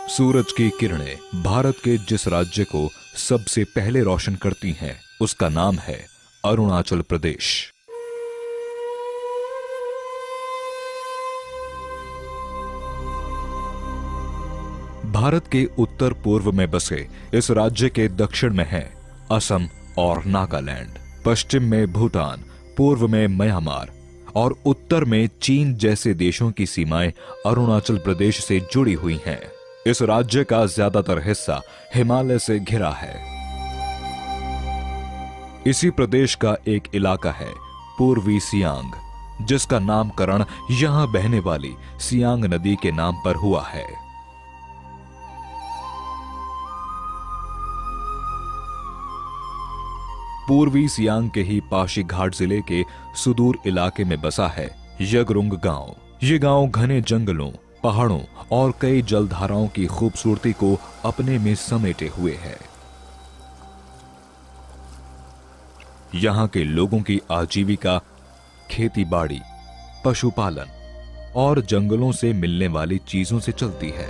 सूरज की किरणें भारत के जिस राज्य को सबसे पहले रोशन करती हैं, उसका नाम है अरुणाचल प्रदेश। भारत के उत्तर पूर्व में बसे इस राज्य के दक्षिण में है असम और नागालैंड, पश्चिम में भूटान, पूर्व में म्यांमार और उत्तर में चीन जैसे देशों की सीमाएं अरुणाचल प्रदेश से जुड़ी हुई हैं। इस राज्य का ज्यादातर हिस्सा हिमालय से घिरा है। इसी प्रदेश का एक इलाका है पूर्वी सियांग, जिसका नामकरण यहां बहने वाली सियांग नदी के नाम पर हुआ है। पूर्वी सियांग के ही पासीघाट जिले के सुदूर इलाके में बसा है यगरुंग गांव। ये गांव घने जंगलों, पहाड़ों और कई जलधाराओं की खूबसूरती को अपने में समेटे हुए है। यहां के लोगों की आजीविका खेती बाड़ी, पशुपालन और जंगलों से मिलने वाली चीजों से चलती है।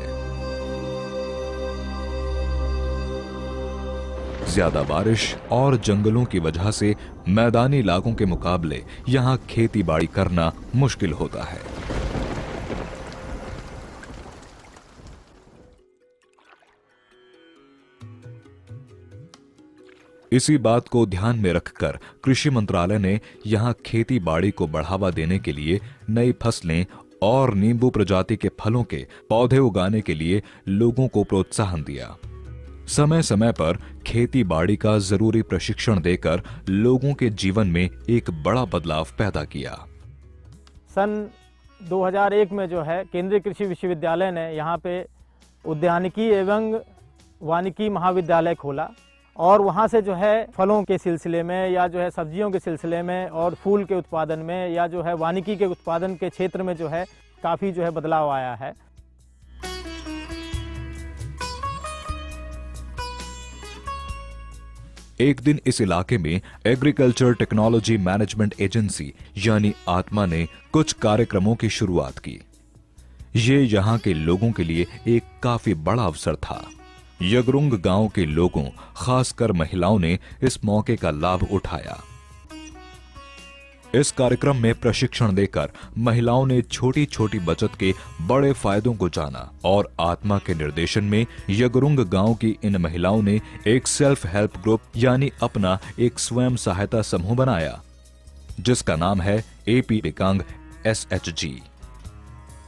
ज्यादा बारिश और जंगलों की वजह से मैदानी इलाकों के मुकाबले यहां खेती बाड़ी करना मुश्किल होता है। इसी बात को ध्यान में रखकर कृषि मंत्रालय ने यहां खेती बाड़ी को बढ़ावा देने के लिए नई फसलें और नींबू प्रजाति के फलों के पौधे उगाने के लिए लोगों को प्रोत्साहन दिया। समय समय पर खेती बाड़ी का जरूरी प्रशिक्षण देकर लोगों के जीवन में एक बड़ा बदलाव पैदा किया। सन 2001 में जो है केंद्रीय कृषि विश्वविद्यालय ने यहाँ पे उद्यानिकी एवं वानिकी महाविद्यालय खोला और वहाँ से जो है फलों के सिलसिले में या जो है सब्जियों के सिलसिले में और फूल के उत्पादन में या जो है वानिकी के उत्पादन के क्षेत्र में जो है काफ़ी जो है बदलाव आया है। एक दिन इस इलाके में एग्रीकल्चर टेक्नोलॉजी मैनेजमेंट एजेंसी यानी आत्मा ने कुछ कार्यक्रमों की शुरुआत की। ये यहाँ के लोगों के लिए एक काफी बड़ा अवसर था। यगरुंग गांव के लोगों, खासकर महिलाओं ने इस मौके का लाभ उठाया। इस कार्यक्रम में प्रशिक्षण देकर महिलाओं ने छोटी छोटी बचत के बड़े फायदों को जाना और आत्मा के निर्देशन में यगरुंग गांव की इन महिलाओं ने एक सेल्फ हेल्प ग्रुप यानी अपना एक स्वयं सहायता समूह बनाया, जिसका नाम है एपी दिकांग SHG।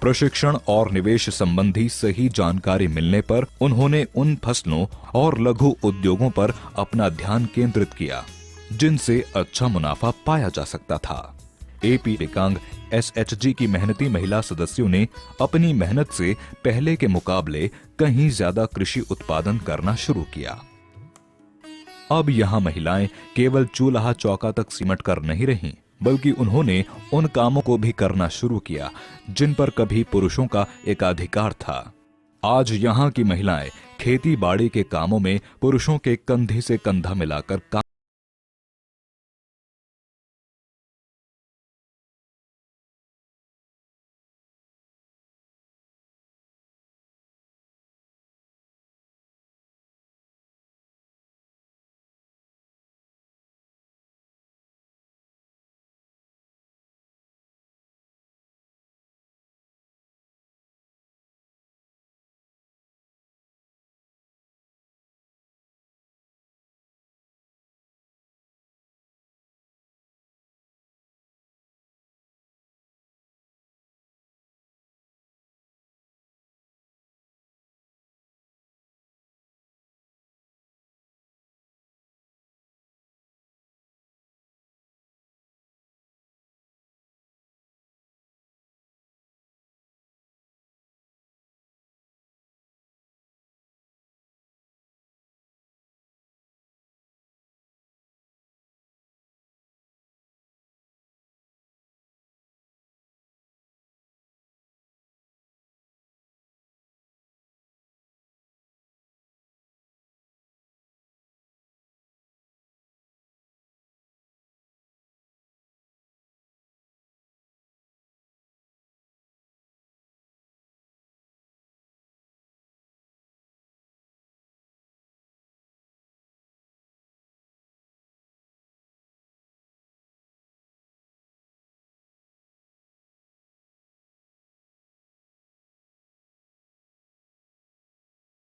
प्रशिक्षण और निवेश संबंधी सही जानकारी मिलने पर उन्होंने उन फसलों और लघु उद्योगों पर अपना ध्यान केंद्रित किया जिनसे अच्छा मुनाफा पाया जा सकता था। एपी दिकांग SHG की मेहनती महिला सदस्यों ने अपनी मेहनत से पहले के मुकाबले कहीं ज्यादा कृषि उत्पादन करना शुरू किया। अब यहाँ महिलाएं केवल चूल्हा चौका तक सिमट कर नहीं रहीं, बल्कि उन्होंने उन कामों को भी करना शुरू किया जिन पर कभी पुरुषों का एकाधिकार था। आज यहाँ की महिलाएं खेती बाड़ी के कामों में पुरुषों के कंधे से कंधा मिलाकर काम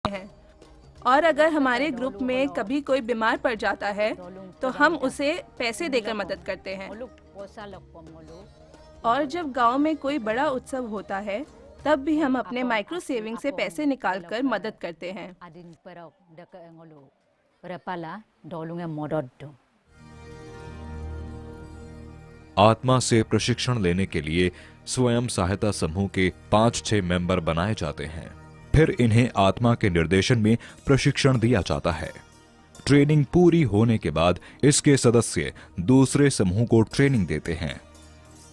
हैं। और अगर हमारे ग्रुप में कभी कोई बीमार पड़ जाता है तो हम उसे पैसे देकर मदद करते हैं। और जब गांव में कोई बड़ा उत्सव होता है तब भी हम अपने माइक्रो सेविंग से पैसे निकालकर मदद करते हैं। आत्मा से प्रशिक्षण लेने के लिए स्वयं सहायता समूह के 5-6 मेंबर बनाए जाते हैं। फिर इन्हें आत्मा के निर्देशन में प्रशिक्षण दिया जाता है। ट्रेनिंग पूरी होने के बाद इसके सदस्य दूसरे समूह को ट्रेनिंग देते हैं,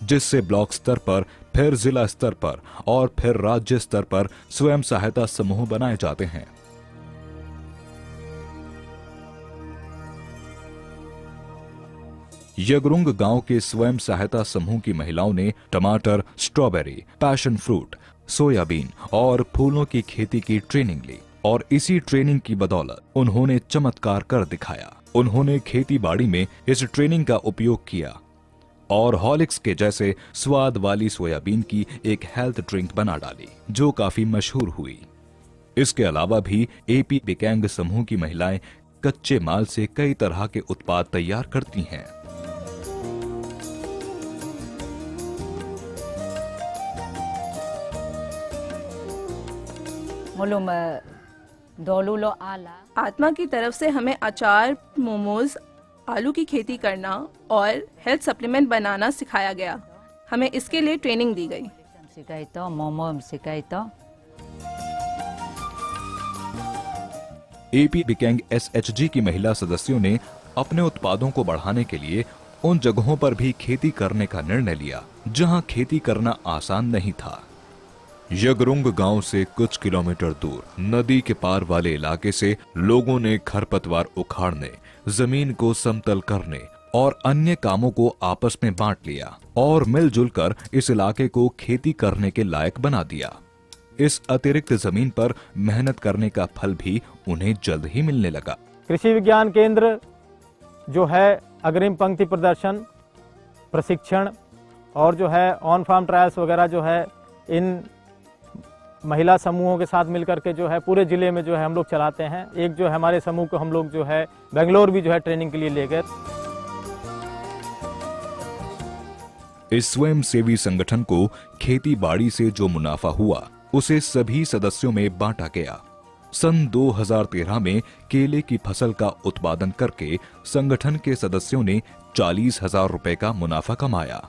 जिससे ब्लॉक स्तर पर, फिर जिला स्तर पर और फिर राज्य स्तर पर स्वयं सहायता समूह बनाए जाते हैं। यगरुंग गांव के स्वयं सहायता समूह की महिलाओं ने टमाटर, स्ट्रॉबेरी, पैशन फ्रूट, सोयाबीन और फूलों की खेती की ट्रेनिंग ली और इसी ट्रेनिंग की बदौलत उन्होंने चमत्कार कर दिखाया। उन्होंने खेती बाड़ी में इस ट्रेनिंग का उपयोग किया और हॉर्लिक्स के जैसे स्वाद वाली सोयाबीन की एक हेल्थ ड्रिंक बना डाली, जो काफी मशहूर हुई। इसके अलावा भी एपी बिकेंग समूह की महिलाएं कच्चे माल से कई तरह के उत्पाद तैयार करती हैं। आत्मा की तरफ से हमें अचार, मोमोज, आलू की खेती करना और हेल्थ सप्लीमेंट बनाना सिखाया गया। हमें इसके लिए ट्रेनिंग दी गई। एपी बिकेंग एसएचजी की महिला सदस्यों ने अपने उत्पादों को बढ़ाने के लिए उन जगहों पर भी खेती करने का निर्णय लिया जहां खेती करना आसान नहीं था। यगरुंग गांव से कुछ किलोमीटर दूर नदी के पार वाले इलाके से लोगों ने खरपतवार उखाड़ने, जमीन को समतल करने और अन्य कामों को आपस में बांट लिया और मिलजुल कर इस इलाके को खेती करने के लायक बना दिया। इस अतिरिक्त जमीन पर मेहनत करने का फल भी उन्हें जल्द ही मिलने लगा। कृषि विज्ञान केंद्र जो है अग्रिम पंक्ति प्रदर्शन, प्रशिक्षण और जो है ऑन फार्म ट्रायल्स वगैरह जो है इन महिला समूहों के साथ मिलकर के जो है पूरे जिले में जो है हम लोग चलाते हैं। एक जो है हमारे समूह को हम लोग जो है बेंगलोर भी जो है ट्रेनिंग के लिए ले गए। इस स्वयं सेवी संगठन को खेती बाड़ी से जो मुनाफा हुआ उसे सभी सदस्यों में बांटा गया। सन 2013 में केले की फसल का उत्पादन करके संगठन के सदस्यों ने 40,000 रुपए का मुनाफा कमाया।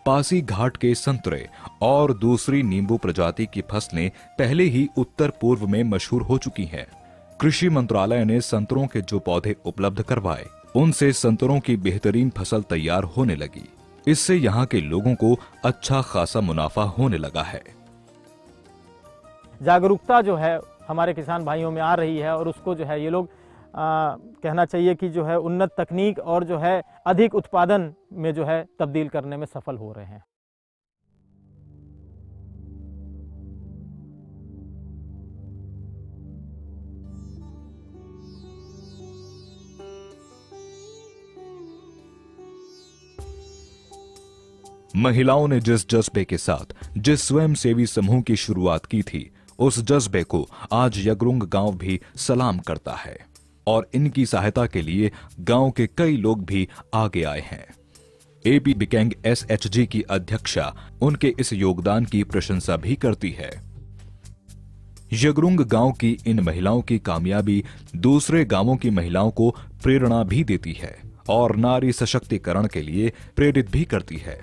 पासी घाट के संतरे और दूसरी नींबू प्रजाति की फसलें पहले ही उत्तर पूर्व में मशहूर हो चुकी हैं। कृषि मंत्रालय ने संतरों के जो पौधे उपलब्ध करवाए, उनसे संतरों की बेहतरीन फसल तैयार होने लगी। इससे यहाँ के लोगों को अच्छा खासा मुनाफा होने लगा है। जागरूकता जो है हमारे किसान भाइयों में आ रही है और उसको जो है ये लोग कहना चाहिए कि जो है उन्नत तकनीक और जो है अधिक उत्पादन में जो है तब्दील करने में सफल हो रहे हैं। महिलाओं ने जिस जज्बे के साथ जिस स्वयं सेवी समूह की शुरुआत की थी, उस जज्बे को आज यगरुंग गांव भी सलाम करता है और इनकी सहायता के लिए गांव के कई लोग भी आगे आए हैं। एपी बिकेंग एसएचजी की अध्यक्षा उनके इस योगदान की प्रशंसा भी करती है। यगरुंग गांव की इन महिलाओं की कामयाबी दूसरे गांवों की महिलाओं को प्रेरणा भी देती है और नारी सशक्तिकरण के लिए प्रेरित भी करती है।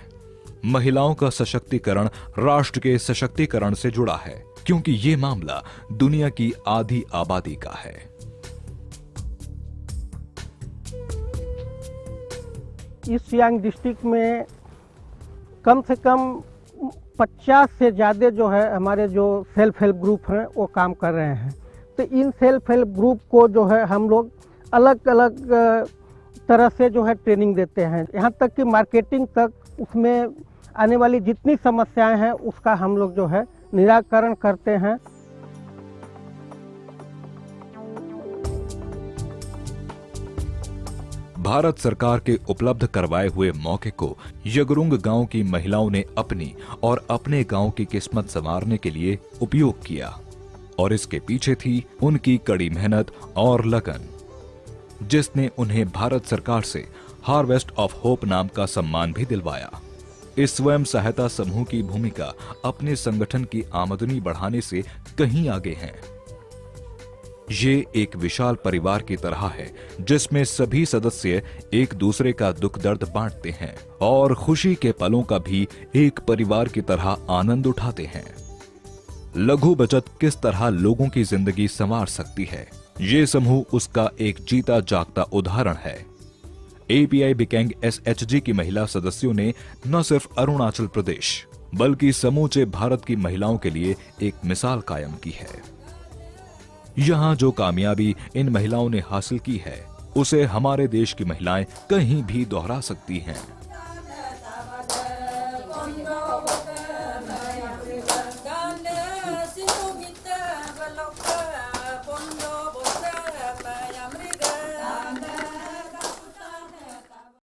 महिलाओं का सशक्तिकरण राष्ट्र के सशक्तिकरण से जुड़ा है, क्योंकि ये मामला दुनिया की आधी आबादी का है। इस सियांग डिस्ट्रिक्ट में कम से कम 50 से ज़्यादा जो है हमारे जो सेल्फ हेल्प ग्रुप हैं वो काम कर रहे हैं। तो इन सेल्फ हेल्प ग्रुप को जो है हम लोग अलग अलग तरह से जो है ट्रेनिंग देते हैं, यहाँ तक कि मार्केटिंग तक, उसमें आने वाली जितनी समस्याएं हैं उसका हम लोग जो है निराकरण करते हैं। भारत सरकार के उपलब्ध करवाए हुए मौके को यगरुंग गांव की महिलाओं ने अपनी और अपने गांव की किस्मत संवारने के लिए उपयोग किया और इसके पीछे थी उनकी कड़ी मेहनत और लगन, जिसने उन्हें भारत सरकार से हार्वेस्ट ऑफ होप नाम का सम्मान भी दिलवाया। इस स्वयं सहायता समूह की भूमिका अपने संगठन की आमदनी बढ़ाने से कहीं आगे है। ये एक विशाल परिवार की तरह है जिसमें सभी सदस्य एक दूसरे का दुख दर्द बांटते हैं और खुशी के पलों का भी एक परिवार की तरह आनंद उठाते हैं। लघु बचत किस तरह लोगों की जिंदगी संवार सकती है, ये समूह उसका एक जीता जागता उदाहरण है। एपीआई बिकेंग SHG की महिला सदस्यों ने न सिर्फ अरुणाचल प्रदेश बल्कि समूचे भारत की महिलाओं के लिए एक मिसाल कायम की है। यहाँ जो कामयाबी इन महिलाओं ने हासिल की है उसे हमारे देश की महिलाएं कहीं भी दोहरा सकती हैं।